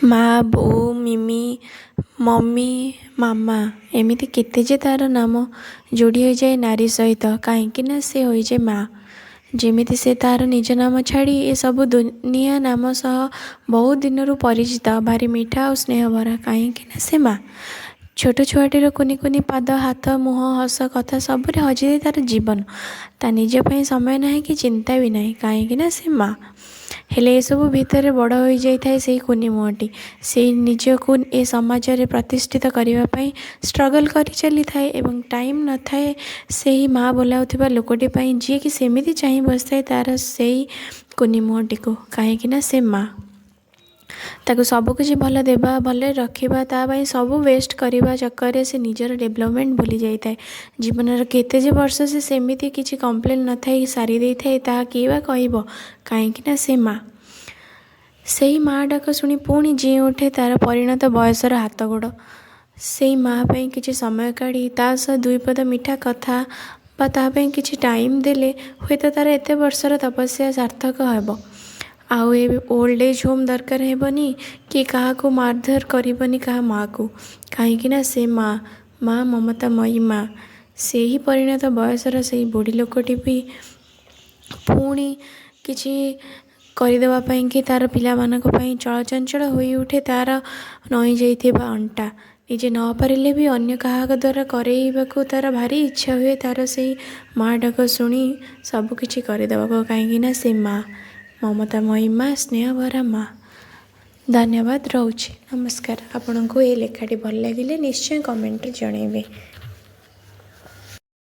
ମା' ବୋଉ ମିମି ମମି ମାମା ଏମିତି କେତେ ଯେ ତା'ର ନାମ ଯୋଡ଼ି ହୋଇଯାଏ ନାରୀ ସହିତ, କାହିଁକି ନା ସେ ହୋଇଯାଏ ମା'। ଯେମିତି ସେ ତା'ର ନିଜ ନାମ ଛାଡ଼ି ଏସବୁ ଦୁନିଆ ନାମ ସହ ବହୁତ ଦିନରୁ ପରିଚିତ, ଭାରି ମିଠା ଆଉ ସ୍ନେହଭରା, କାହିଁକି ନା ସେ ମା'। ଛୋଟ ଛୁଆଟିର କୁନି କୁନି ପାଦ, ହାତ, ମୁହଁ, ହସ, କଥା ସବୁରେ ହଜିଯାଏ ତା'ର ଜୀବନ। ତା' ନିଜ ପାଇଁ ସମୟ ନାହିଁ କି ଚିନ୍ତା ବି ନାହିଁ, କାହିଁକି ନା ସେ ମା'। ହେଲେ ଏସବୁ ଭିତରେ ବଡ଼ ହୋଇଯାଇଥାଏ ସେଇ କୁନି ମୁହଁଟି। ସେଇ ନିଜକୁ ଏ ସମାଜରେ ପ୍ରତିଷ୍ଠିତ କରିବା ପାଇଁ ଷ୍ଟ୍ରଗଲ୍ କରି ଚାଲିଥାଏ ଏବଂ ଟାଇମ୍ ନଥାଏ ସେହି ମା' ବୋଲାଉଥିବା ଲୋକଟି ପାଇଁ, ଯିଏକି ସେମିତି ଚାହିଁ ବସିଥାଏ ତା'ର ସେଇ କୁନି ମୁହଁଟିକୁ, କାହିଁକି ନା ସେ ମା'। ତାକୁ ସବୁକିଛି ଭଲ ଦେବା, ଭଲରେ ରଖିବା, ତା' ପାଇଁ ସବୁ ବେଷ୍ଟ କରିବା ଚକ୍କରରେ ସେ ନିଜର ଡେଭଲପମେଣ୍ଟ ଭୁଲି ଯାଇଥାଏ। ଜୀବନର କେତେ ଯେ ବର୍ଷ ସେ ସେମିତି କିଛି କମ୍ପ୍ଲେନ୍ ନଥାଇ ସାରି ଦେଇଥାଏ, ତାହା କିଏ ବା କହିବ, କାହିଁକି ନା ସେ ମା'। ସେଇ ମା' ଡାକ ଶୁଣି ପୁଣି ଜୀଇ ଉଠେ ତା'ର ପରିଣତ ବୟସର ହାତ ଗୋଡ଼। ସେଇ ମା' ପାଇଁ କିଛି ସମୟ କାଢ଼ି ତା' ସହ ଦୁଇପଦ ମିଠା କଥା ବା ତା' ପାଇଁ କିଛି ଟାଇମ୍ ଦେଲେ ହୁଏତ ତା'ର ଏତେ ବର୍ଷର ତପସ୍ୟା ସାର୍ଥକ ହେବ। ଆଉ ଏ ଓଲ୍ଡ ଏଜ୍ ହୋମ୍ ଦରକାର ହେବନି କି କାହାକୁ ମାରଧର କରିବନି କାହା ମା'କୁ, କାହିଁକି ନା ସେ ମା', ମା' ମମତାମୟୀ ମା'। ସେହି ପରିଣତ ବୟସର ସେଇ ବୁଢ଼ୀ ଲୋକଟି ବି ପୁଣି କିଛି କରିଦେବା ପାଇଁକି ତା'ର ପିଲାମାନଙ୍କ ପାଇଁ ଚଳଚଞ୍ଚଳ ହୋଇଉଠେ ତା'ର ନଇଁ ଯାଇଥିବା ଅଣ୍ଟା। ନିଜେ ନ ପାରିଲେ ବି ଅନ୍ୟ କାହା ଦ୍ୱାରା କରେଇବାକୁ ତା'ର ଭାରି ଇଚ୍ଛା ହୁଏ, ତା'ର ସେଇ ମା' ଡାକ ଶୁଣି ସବୁକିଛି କରିଦେବାକୁ, କାହିଁକି ନା ସେ ମା', ମମତାମୟୀ ମା', ସ୍ନେହଭରା ମା'। ଧନ୍ୟବାଦ, ରହୁଛି, ନମସ୍କାର। ଆପଣଙ୍କୁ ଏହି ଲେଖାଟି ଭଲ ଲାଗିଲେ ନିଶ୍ଚୟ କମେଣ୍ଟରେ ଜଣାଇବେ।